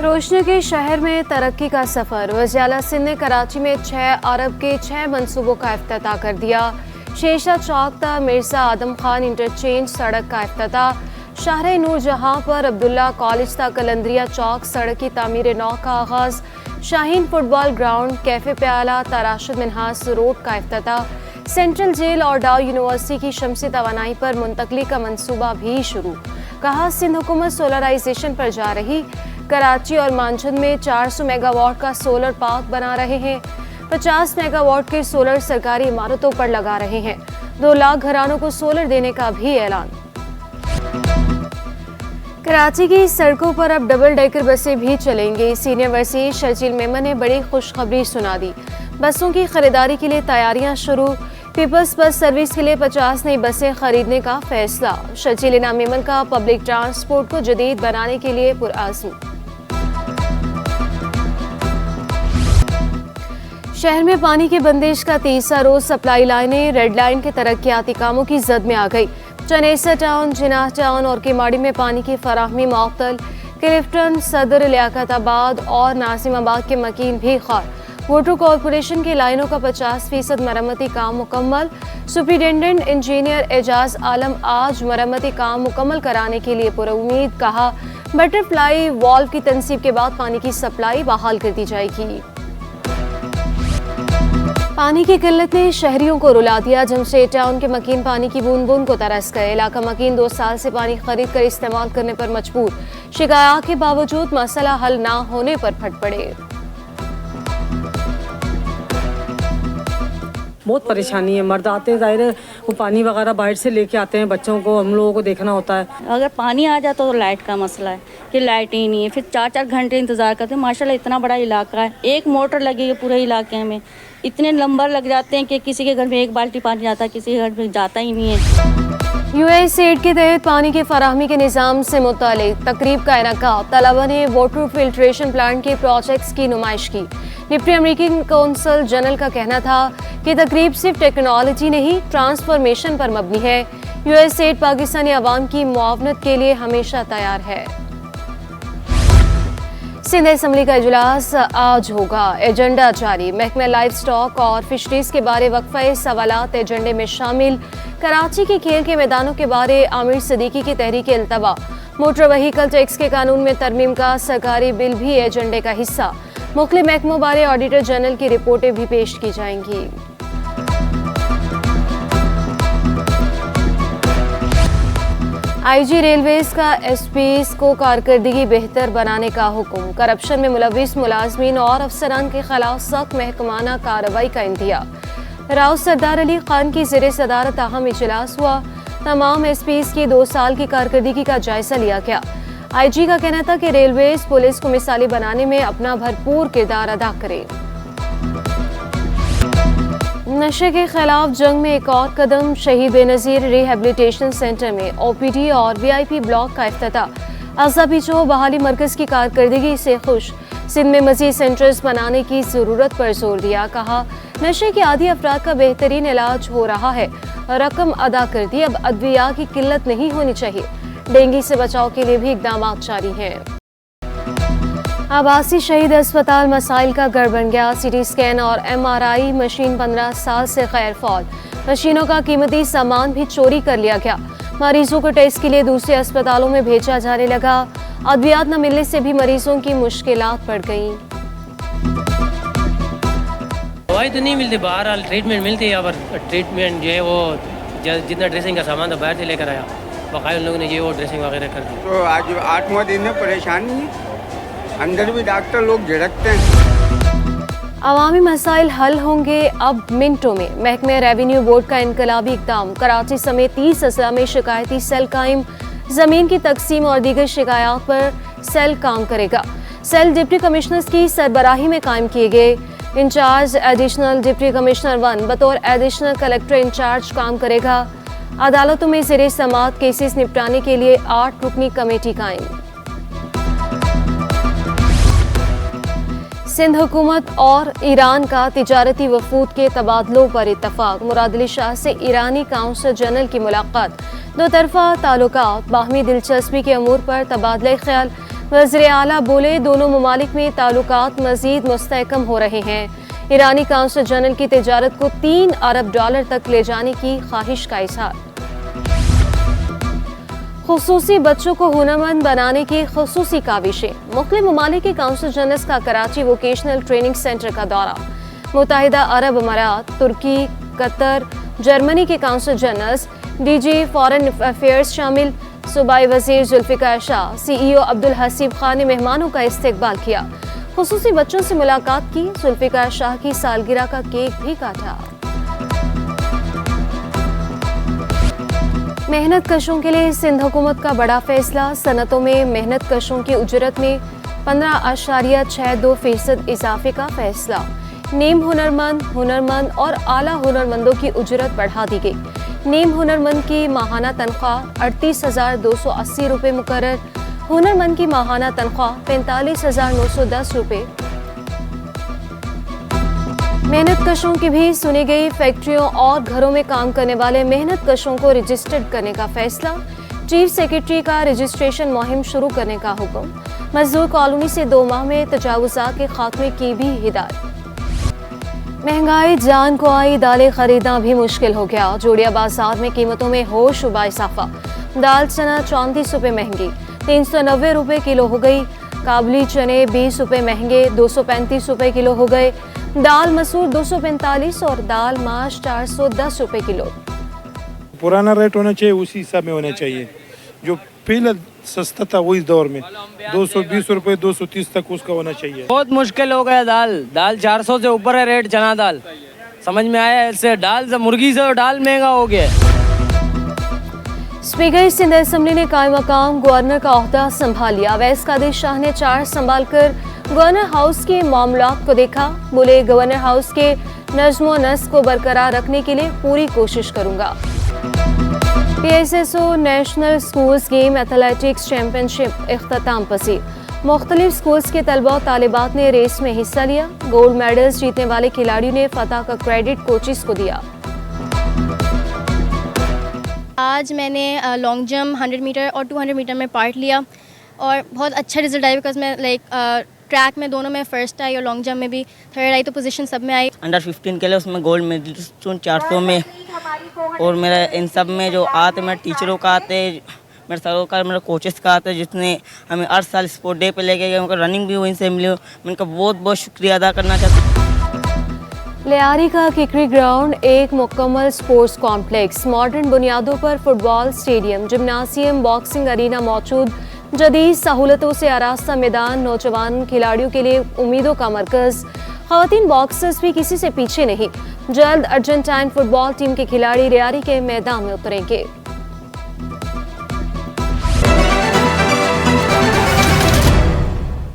रोशनी के शहर में तरक्की का सफर। वज़ीर-ए-आला सिंध ने कराची में 6 अरब के 6 मंसूबों का इफ्तिताह कर दिया। शेषा चौक ता मिर्जा आदम खान इंटरचेंज सड़क का इफ्तिताह। शहर नूर जहां पर अब्दुल्ला कॉलेज ता कलंदरिया चौक सड़क की तामीर नौ का आगाज। शाहीन फुटबॉल ग्राउंड, कैफे प्याला ता राशिद मिन्हास रोड का इफ्तिताह। सेंट्रल जेल और डाउ यूनिवर्सिटी की शमसी तवानाई पर मुंतकली का मंसूबा भी शुरू। कहा, सिंध हुकूमत सोलराइजेशन पर जा रही। कराची और मांझंद में 400 मेगावाट का सोलर पार्क बना रहे हैं। 50 मेगावाट के सोलर सरकारी इमारतों पर लगा रहे हैं। 2 लाख घरानों को सोलर देने का भी ऐलान। कराची की सड़कों पर अब डबल डेकर बसें भी चलेंगी। सीनियर वज़ीर शर्जील मेमन ने बड़ी खुशखबरी सुना दी। बसों की खरीदारी के लिए तैयारियां शुरू। पीपल्स बस सर्विस के लिए 50 नई बसें खरीदने का फैसला। शर्जील मेमन का पब्लिक ट्रांसपोर्ट को जदीद बनाने के लिए पुरआज़्म। शहर में पानी की बंदिश का तीसरा रोज सप्लाई लाइनें रेड लाइन के तरक्याती कामों की जद में आ गई। चनेसर टाउन, जिनाह टाउन और किमाड़ी में पानी की फराहमी मुअत्तल। क्लिफ्टन, सदर, लियाकताबाद और नासिमाबाद के मकीन भी खार। वाटर कॉरपोरेशन की लाइनों का 50% मरम्मती काम मुकम्मल। सुपरिटेंडेंट इंजीनियर एजाज आलम आज मरम्मती काम मुकम्मल कराने के लिए पुरुम्मीद। कहा, बटरफ्लाई वॉल्व की तनसीब के बाद पानी की सप्लाई बहाल कर दी जाएगी। पानी की किल्लत ने शहरियों को रुला दिया। जमशेद टाउन के मकीन पानी की बूंद बूंद को तरस गए। इलाका मकीन 2 साल से पानी खरीद कर इस्तेमाल करने पर मजबूर। शिकायत के बावजूद मसला हल ना होने पर फट पड़े। बहुत परेशानी है। मर्द आते हैं, जाहिर है वो पानी वगैरह बाहर से लेके आते हैं, बच्चों को हम लोगों को देखना होता है। अगर पानी आ जाए तो लाइट का मसला है कि लाइट ही नहीं है, फिर 4-4 घंटे इंतज़ार करते हैं। माशाल्लाह इतना बड़ा इलाका है, एक मोटर लगी है पूरे इलाके में। इतने नंबर लग जाते हैं कि किसी के घर में 1 बाल्टी पानी जाता है, किसी के घर में जाता ही नहीं है। USAID के तहत पानी के फराहमी के निज़ाम से मुतालिक तकरीब का इनेकाद। तलबा ने वाटर फिल्ट्रेशन प्लांट के प्रोजेक्ट्स की नुमाइश की। डिप्टी अमेरिकन कौंसल जनरल का कहना था कि तकरीब सिर्फ टेक्नोलॉजी नहीं, ट्रांसफॉर्मेशन पर मबनी है। USAID पाकिस्तानी अवाम की मुआवनत के लिए हमेशा तैयार है। सिंध असम्बली का इजलास आज होगा। एजेंडा जारी। महकमा लाइफ स्टॉक और फिशरीज के बारे वक्फे सवालात एजेंडे में शामिल। कराची के खेल के मैदानों के बारे आमिर सिद्दीकी की तहरीक इल्तवा। मोटर व्हीकल टैक्स के कानून में तरमीम का सरकारी बिल भी एजेंडे का हिस्सा। मुख्तलिफ महकमों बारे ऑडिटर जनरल की रिपोर्टें भी पेश की जाएंगी। IG रेलवेज का SPs को कारकर्दगी बेहतर बनाने का हुक्म। करप्शन में मुलविस मुलाजमीन और अफसरान के खिलाफ सख्त महकमाना कार्रवाई का इंतहा। राव सरदार अली खान की ज़ेरे सदारत अहम इजलास हुआ। तमाम SPs की 2 साल की कारकर्दगी का जायजा लिया गया। IG का कहना था कि रेलवेज पुलिस को मिसाली बनाने में अपना भरपूर किरदार अदा करे। नशे के खिलाफ जंग में एक और कदम। शहीद बेनज़ीर रिहेबिलिटेशन सेंटर में OPD और VIP ब्लॉक का इफ्तिताह। अज़ा पीछो बहाली मरकज़ की कारकर्दगी से खुश। सिंध में मज़ीद सेंटर्स बनाने की ज़रूरत पर जोर दिया। कहा, नशे के आदी अफराद का बेहतरीन इलाज हो रहा है। रकम अदा कर दी। अब अद्विया की किल्लत नहीं होनी चाहिए। डेंगू से बचाव के लिए भी इक़दाम जारी हैं। आबासी शहीद अस्पताल मसाइल का घर बन गया। CT स्कैन और MRI मशीन 15 साल से गैर फौल। मशीनों का कीमती सामान भी चोरी कर लिया गया। मरीजों को टेस्ट के लिए दूसरे अस्पतालों में भेजा जाने लगा। अद्वियात न मिलने से भी मरीजों की मुश्किलात बढ़ गईं। दवाई तो नहीं मिलती, बहरहाल ट्रीटमेंट मिलती है। पर ट्रीटमेंट जो है वो जितना ड्रेसिंग का सामान था बाहर से लेकर आया, बाकायदा उन लोगों ने जो वो ड्रेसिंग वगैरह कर दी। तो आज 8वां दिन में परेशानी है, अंदर भी डॉक्टर लोग झड़कते हैं। अवामी मसाइल हल होंगे अब मिनटों में। महकमे रेवेन्यू बोर्ड का इनकलाबी इक़दाम। कराची समेत 30 अजला में शिकायती सेल कायम। ज़मीन की तकसीम और दीगर शिकायत पर सेल काम करेगा। सेल डिप्टी कमिश्नर्स की सरबराही में कायम किए गए। इंचार्ज एडिशनल डिप्टी कमिश्नर 1 बतौर एडिशनल कलेक्टर इंचार्ज काम करेगा। अदालतों में ज़ेरे समाअत केसेस निपटाने के लिए 8 रुकनी कमेटी कायम। सिंध हुकूमत और ईरान का तिजारती वफूद के तबादलों पर इत्तफाक। मुराद अली शाह से ईरानी काउंसल जनरल की मुलाकात। 2 तरफ़ा ताल्लुकात, बाहमी दिलचस्पी के अमूर पर तबादला ख्याल। वज़ीर आला बोले, दोनों ममालिक में ताल्लुकात मज़ीद मुस्तहकम हो रहे हैं। ईरानी काउंसिल जनरल की तिजारत को $3 अरब तक ले जाने की ख्वाहिश का इज़हार। खुसूसी बच्चों को हुनरमंद बनाने की खुसूसी काविशें। मुख्तलिफ ममालिक के काउंसिल जनरल्स का कराची वोकेशनल ट्रेनिंग सेंटर का दौरा। मुत्तहिदा अरब अमारात, तुर्की, कतर, जर्मनी के council generals, DG foreign affairs शामिल। सूबाई वज़ीर जुल्फ़िकार शाह, CEO अब्दुल हसीब खान ने मेहमानों का इस्तकबाल किया। खुसूसी बच्चों से मुलाकात की। जुल्फ़िकार शाह की सालगिरह का केक भी काटा। मेहनत कशों के लिए सिंध हुकूमत का बड़ा फैसला। सनतों में मेहनत कशों की उजरत में 15.62% इजाफे का फैसला। नीम हुनरमंद और आला हुनरमंदों की उजरत बढ़ा दी गई। नीम हुनरमंद की माहाना तनख्वाह 38,280 रुपये मुकर्रर। हुनरमंद की माहाना तनख्वाह 45,910 रुपये। मेहनत कशों की भी सुनी गई। फैक्ट्रियों और घरों में काम करने वाले मेहनत कशों को रजिस्टर्ड करने का फैसला। चीफ सेक्रेटरी का रजिस्ट्रेशन मुहिम शुरू करने का हुक्म। मजदूर कॉलोनी से 2 माह में तजावुज़ात के खात्मे की भी हिदायत। महंगाई जान को आई, दालें खरीदना भी मुश्किल हो गया। जोड़िया बाजार में कीमतों में होशरुबा इजाफा। दाल चना 34 रुपये महंगी, 390 रुपये किलो हो गई। काबुली चने 20 रुपये महंगे, 235 रुपये किलो हो गए। दाल मसूर 245 और दाल माश 410 रुपये किलो। पुराना रेट होना चाहिए, उसी हिसाब में होना चाहिए। जो पहले सस्ता था वो इस दौर में 220 रुपये 230 तक उसका होना चाहिए। बहुत मुश्किल हो गया। दाल 400 से ऊपर है रेट। चना दाल समझ में आया इससे। दाल से मुर्गी से दाल महंगा हो गया। स्पीकर सिंध असेंबली ने कायम मकाम गवर्नर का ओहदा संभाल लिया। अवैस कादिर शाह ने चार्ज संभाल कर गवर्नर हाउस के मामलात को देखा। बोले, गवर्नर हाउस के नज़्म नस्क को बरकरार रखने के लिए पूरी कोशिश करूंगा। PSSO national schools game athletics championship इख्तिताम पसीर। मुख्तलिफ स्कूल्स के तलबा और तालिबात ने रेस में हिस्सा लिया। गोल्ड मेडल्स जीतने वाले खिलाड़ियों ने फतह का क्रेडिट कोचिस को दिया। आज मैंने लॉन्ग जंप 100 मीटर और 200 मीटर में पार्ट लिया और बहुत अच्छा रिजल्ट आया। बिकॉज मैं ट्रैक में दोनों में फ़र्स्ट आई और लॉन्ग जंप में भी थर्ड आई, तो पोजीशन सब में आई। अंडर 15 के लिए उसमें गोल्ड मेडलिस्ट 400 में। और मेरा इन सब में जो आते मेरे टीचरों का आते, मेरे सरों का, मेरे कोचेस का आते, जिसने हमें 8 साल स्पोर्ट डे पे लेके गए। उनका रनिंग भी वहीं से मिली। मैं उनका बहुत बहुत शुक्रिया अदा करना चाहता हूँ। लियारी का किकरी ग्राउंड एक मुकम्मल स्पोर्ट्स कॉम्प्लेक्स। मॉडर्न बुनियादों पर football stadium, gymnasium, boxing arena मौजूद। जदीद सहूलतों से आरास्ता मैदान। नौजवान खिलाड़ियों के लिए उम्मीदों का मरकज़। ख़वातीन बॉक्सर्स भी किसी से पीछे नहीं। जल्द अर्जेंटाइन फुटबॉल टीम के खिलाड़ी लियारी के मैदान में उतरेंगे।